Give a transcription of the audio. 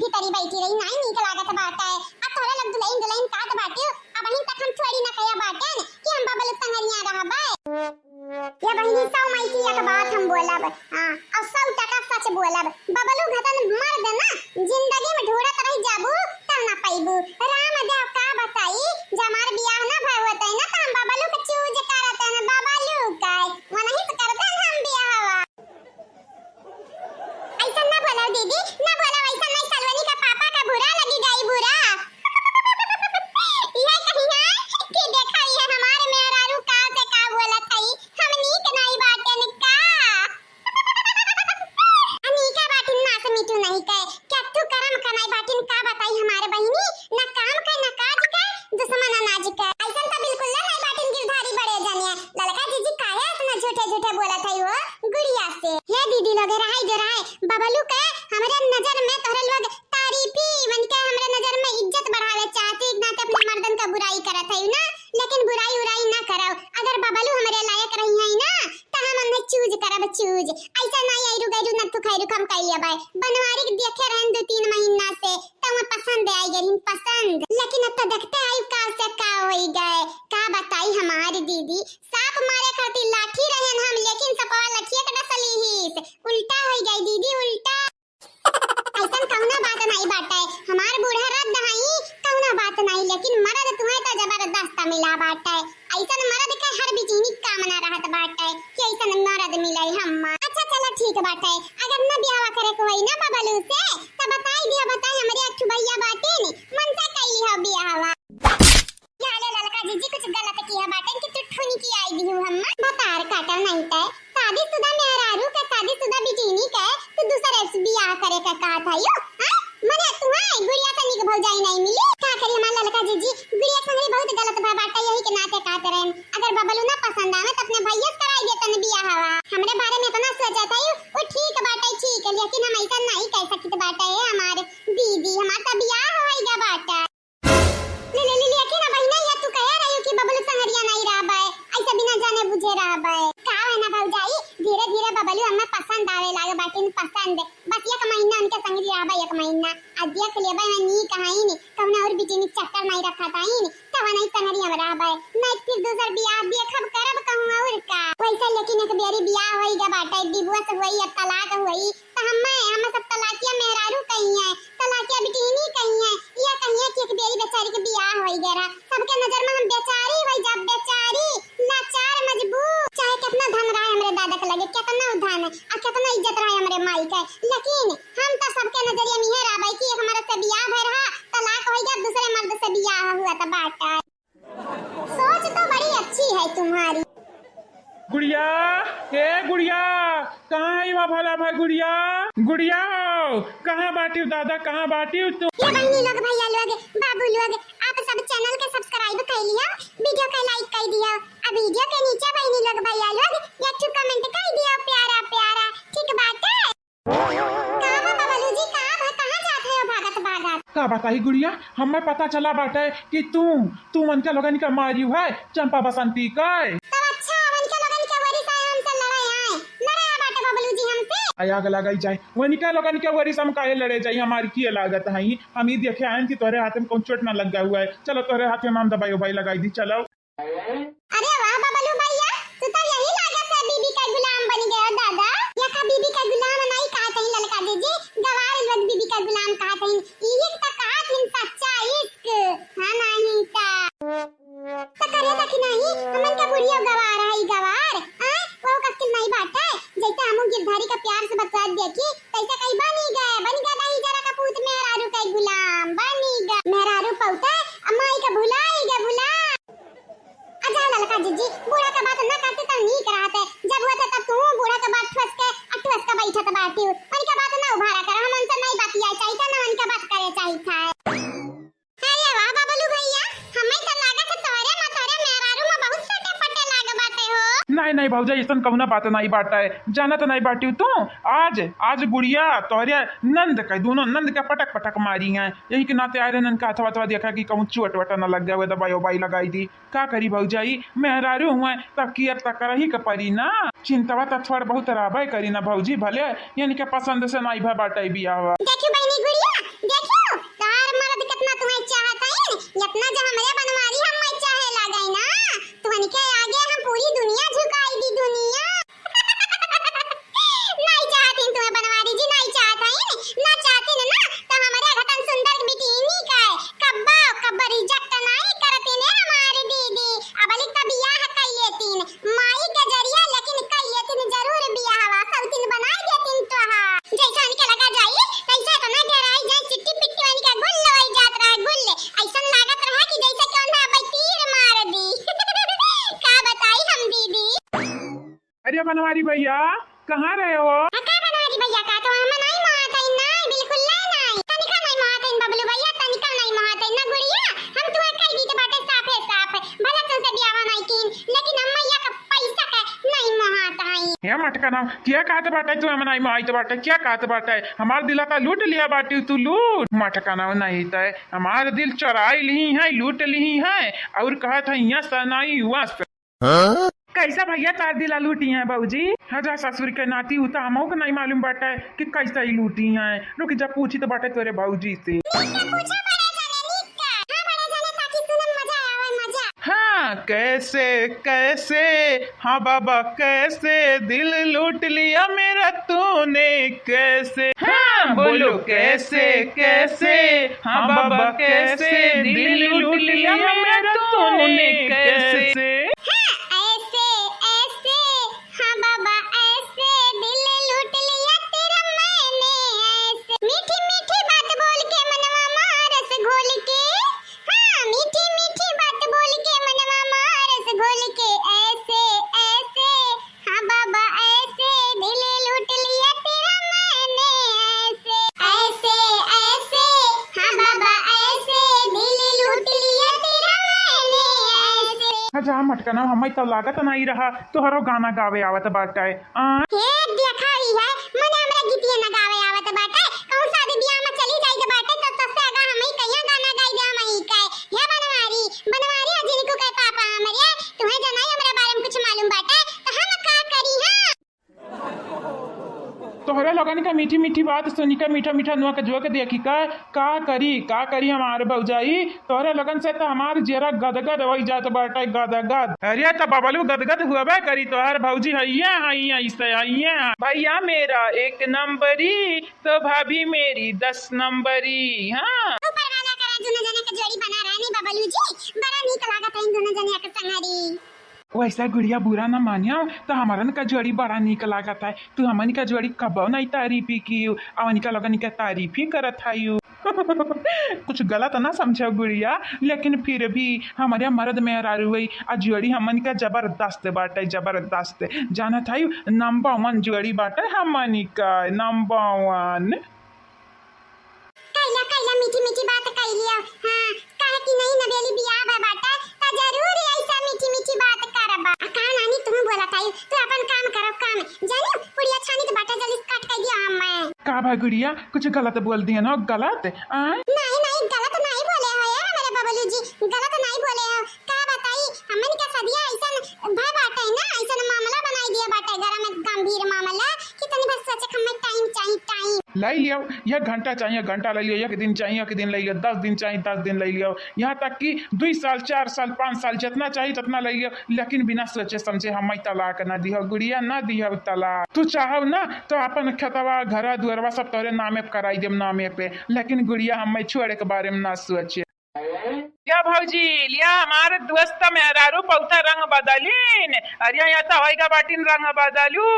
भीतरी बैठी रही नहीं नीक लागत बाटे। आ तोरे लग दुल्हन दुल्हन काट बाटे अब ही तक हम छोड़ी ना कया बाटे कि हम बबल संगरिया रहबे। ये बहिनी सौ माइकी एक बात हम बोलब हां और 100 सच बोलब। बबलू घतन मर देना जिंदगी में ढूंढत रह जाबू त ना पाइबू। राम देव का बताई जब हमार बियाह ना भय होतै ना त हम बबलू के चूज करत न बबलू काय वनही तो करते हम बियाहवा। ऐसा ना बोलो दीदी ना बोलो ऐसा नहीं सलवनी का पापा का बुरा लगी गई बुरा। ये कहीं है कि देखा ये हमारे मेहरारू का से का बोलत है हम नीक नहीं बाटे न का अनीका बाटिन ना से मीठू नहीं कहे क्या तू करम कनाई बाटिन का बताई हमारे बहिनी ना काम का ना काज का दुश्मन अनाज का ऐसा तो बिल्कुल ना है बाटिन गिरधारी बड़े जानिया ललका जीजी काहे इतना झूठे झूठे बोलत है वो गुड़िया से। हे दीदी लोग रहाई जो रहाई बबलू के हमरे नजर में तोरे लोग तारीफी मन के हमरे नजर में इज्जत बढ़ावे चाहती ना ते अपने मर्दन का बुराई करत है ना लेकिन बुराई उराई ना करो। अगर बबलू हमरे लायक रही है ना त हम उन्हें चूज करब चूज ऐसा नहीं आइरु गइरु न तू खैरु कम कइया बाय बनवारी के देखे रहन 2-3 महीना से त हमें पसंद आई गई पसंद लेकिन अब तो देखते आई का से का होई गए का बताई हमारी दीदी सांप मारे खातिर लाठी रहन हम लेकिन सपवा लठिया के डसली ही उल्टा होई गई दीदी उल्टा। ऐसा कौना बात नहीं बाटे हमार बूढ़ा रद्द हई कौना बात नहीं लेकिन मर्द तुम्हें तो जबरदस्त मिला बाटे। ऐसा मर्द के हर बिजनी कामना रहत बाटे कि ऐसा मर्द मिले हम। अच्छा चलो ठीक बाटे अगर न ब्याह करे को होई ना बबलू से त बताई दिया बताई हमरे अठू भैया बाटे ने मन से कइली हो ब्याहवा। याले ललका जीजी कुछ गलत किया बाटे कि तू ठुनी की आई दी हम बतार काटा नहीं ते शादीशुदा मेहरारू के शादीशुदा बिटिनी के तू दूसरे से ब्याह करे का का था यो हां मने तू है गुड़िया से निक भौजाई नहीं मिली का करी हमार ललका जीजी गुड़िया संगे बहुत गलत बा बाटा यही के नाते काट रहे अगर बबलू ना पसंद आवे तो अपने भैया से कराई देतन ब्याहवा। हमरे बारे में इतना सोचा था वो ठीक बाटा ठीक है लेकिन हम ऐसा नहीं कह सकते बाटा है हमारे दीदी हमारा ब्याह होएगा बाटा ले ले ले लेकिन अब ना ये तू कह रही हो कि बबलू संगरिया नहीं रहबे ऐसा बिना जाने बुझे रहबे का है ना भौजाई धीरे धीरे बबलू हमें पसंद आवे लागे बाटिन पसंद बस एक महीना उनके संग रहबे एक महीना आज देख लेबे मैं नी कहाई नी कौन और बिटिनी चक्कर नहीं रखा था ही तब नहीं संगरिया में रहबे नहीं फिर दूसर बियाह देखब करब कहूं और का वैसा लेकिन एक बेरी बियाह होईगा बाटा डिवोर्स होई या तलाक होई त हम सब तलाकिया मेहरारू कहीं है तलाकिया बिटिनी कहीं है या कहीं है कि एक बेरी बेचारी के बियाह होई गरा सबके नजर में हम बेचारी होई जब बेचारी लाचार मजबूर चाहे कितना धन रहा हमरे दादा के लगे कितना धन आ कितना इज्जत रहा हमरे माई के लेकिन हम तो सबके नजरिए में है रहबे कि हमारा से बियाह भय रहा तलाक होई गया दूसरे मर्द से बियाह हुआ त बाटा। सोच तो बड़ी अच्छी है तुम्हारी। गुड़िया ए गुड़िया कहाँ है वहाँ भला भाई गुड़िया गुड़िया कहाँ बाटी हो दादा कहाँ बाटी हो तुम। ये बहनी लोग भैया लोग बाबू लोग आप सब चैनल के सब्सक्राइब कर लिया वीडियो का लाइक कर दिया अब वीडियो के नीचे बहनी लोग भैया लोग एक कमेंट कर दिया प्यारा प्यारा ठीक बात है। कहाँ बबलू जी कहाँ जाते हो भागत भागत का बताई गुड़िया हमें पता चला बाटे कि तू मन के लोगन का मारी है चंपा बसंती का आग लगाई जाए वही क्या लोगन के वरी सम काहे लड़े जाए हमारी की लागत है हम ही देखे आए कि तोरे हाथ में कौन चोट ना लगा हुआ है चलो तोरे हाथ में हम दबाई उबाई लगाई दी चलो। अरे वाह बबलू भैया तू तो यही लागत है बीबी का गुलाम बन गया दादा या का बीबी का गुलाम नहीं कहा कहीं ललका दीजिए गवार लोग बीबी का गुलाम कहा कहीं ये तो कहा थी सच्चा इश्क हां नहीं था तो करे था कि नहीं हमन का बुढ़िया गवार है गवार हां वो कक्किल नहीं बाटा जैसे हम गिरधारी का प्यार से बता देखी तैसे कहीं बनी गए नहीं जरा का पूत मेहरारू का गुलाम बनी गए मेहरारू पौता अम्माई का भुलाई गए भुला अच्छा ललका जीजी बूढ़ा का बात ना करते तो नहीं कराते जब हुआ था तब तू बूढ़ा का बात ठस का बैठा था बाटी मन का बात ना उभारा कर हम उनसे नहीं बातिया चाहिए था ना उनका बात करे चाहिए था। अरे वाह बबलू भैया हमें तो लगा था तोरे मेहरारू में बहुत सटे पटे लागे बाटे हो। नहीं भौजा ऐसा कौना बात नहीं बाटा है जाना तो नहीं बाटी तू आज गुड़िया तोहरे नंद का दोनों नंद के पटक पटक मारी हैं यही के नाते आए नंद का अथवा देखा कि कहूँ चोट वटा न लग गया हुआ दवाई उबाई लगाई दी का करी भौजाई मेहरारू हुआ तब कियर तक करही के परी ना चिंतवा तो थोड़ा बहुत रहबे करी ना भौजी भले यानी के पसंद से नहीं भा बाटा बियाह देखियो बहनी गुड़िया इतना जो हमरे बनवारी हम मैं चाहे लागई ना तुहन के आगे हम पूरी दुनिया झुकाई दी दुनिया नहीं चाहती तुम्हें बनवारी जी नहीं चाहता है ना चाहती ना तो हमारे घटन सुंदर बिटिनी का कब्बा रिजेक्ट नहीं करती ने हमारी दीदी अब लिख का बियाह कइले तीन माई के जरिया लेकिन कइले तीन जरूर बियाहवा सब तीन बनाई देतीन तो हा जैसा इनके लगा जाई तैसा तो ना डराई जाए चिट्टी पिट्टी वाली का गुल्ल होई जात रहा गुल्ल ऐसा लागत रहा कि जैसे कौन है भाई तीर मार दी का बताई हम दीदी अरे बनवारी भैया कहाँ रहे हो? का बनवारी भैया का तो हम नहीं महातै नहीं बिल्कुल नहीं तनिका नहीं महातै बबलू भैया तनिका नहीं महातै ना गुड़िया हम तुम्हें कह दी तो बाटे साफ भला तुमसे बियाह नहीं कीन लेकिन अम्मैया का पैसा का नहीं महातै ये मटका ना क्या कहते बाटे तू हम नहीं माई तो बाटे क्या कहते बाटे हमार दिला का लूट लिया बाटी तू लूट मटका ना नहीं तो हमार दिल चुराई ली है लूट ली है और कहा था यहाँ सनाई हुआ कैसा भैया तार दिला लूटी हैं बाबूजी हजार ससुर के नाती उता हमो को नहीं मालूम बाटे कि कैसा ही लूटी हैं रुक जा पूछी तो बाटे तोरे बाबूजी से हाँ कैसे कैसे हाँ बाबा कैसे दिल लूट लिया मेरा तूने कैसे हाँ बोलो कैसे कैसे हाँ बाबा कैसे दिल लूट लिया मेरा तूने कैसे जा मटका ना हम तो लागत नहीं रहा तोहरो गाना गावे आवत बाटे हे देखाई है मने हमरा गीतिया ना गावे आवत बाटे कहूं शादी बियाह में चली जाई के बाटे तो तसे आगा हम ही कहिया गाना गाई दे हम ही कहे हे बनवारी अजिन को कहे पापा हमरे तुम्हें जनाई हमरा बारे में कुछ मालूम बाटे तो हम का करी हां तोहरे लोगन का मीठी मीठी बात सुनी का मीठा मीठा नुआ के जोक देखी का करी हमारे भौजाई तोहरे लगन से तो हमार जेरा गदगद हो जात बाटे गदगद अरे तो बबलू गदगद हुआ करी तोहर भौजी हैया ऐसे हैया भैया मेरा 1 नंबरी तो भाभी मेरी 10 नंबरी हाँ परवाना करा दोनों जने के जोड़ी बना रहा नहीं बबलू जी बड़ा नीक लागत है इन दोनों जने के संगरी वैसा गुड़िया बुरा ना मानियो तो हमारन का जोड़ी बड़ा निक लागत है तू हमन का जोड़ी कब नहीं तारीफी की अवनी का लगन का तारीफ ही करत है कुछ गलत ना समझो गुड़िया लेकिन फिर भी हमारे मर्द में हुई आ जोड़ी हमन का जबरदस्त बाटे जबरदस्त जाना था नंबर 1 जोड़ी बाटे हमन का नंबर 1 कैला मीठी मीठी बात कह लिया हां काहे कि नहीं नवेली बियाह है बाटा ता जरूर ऐसा मीठी मीठी बात करबा का नानी तुम बोला ताई तू अपन काम करो काम जानो पुड़िया छानी तो बाटा जल्दी काट कर दिया मैं का भाई गुड़िया कुछ गलत बोल दिया ना गलत नहीं गलत नहीं बोले हो यार मेरे बबलू जी गलत नहीं बोले हो का बताई हमन का सदिया ऐसा भाई बाटा है ना ऐसा मामला बनाई दिया बाटा घर में गंभीर मामला कितनी बस सोचे हमें टाइम ले लियो 1 घंटा चाहिए घंटा ले लियो 1 दिन चाहिए 1 दिन ले लियो 10 दिन चाहिए 10 दिन ले लियो यहाँ तक कि 2 साल 4 साल 5 साल जितना चाहिए उतना ले लियो लेकिन बिना सोचे समझे हम तलाक ना दियो गुड़िया ना दियो तलाक तू चाहो ना तो अपन खेतवा घर दुआरवा सब तोरे नामे कराई देम नामे पे लेकिन गुड़िया हम छोड़े के बारे में ना सोचे क्या भौजी लिया हमारे दोस्त मेहरारू पौथा रंग बदलीन अरे यहाँ तो होएगा बाटिन रंग बदलू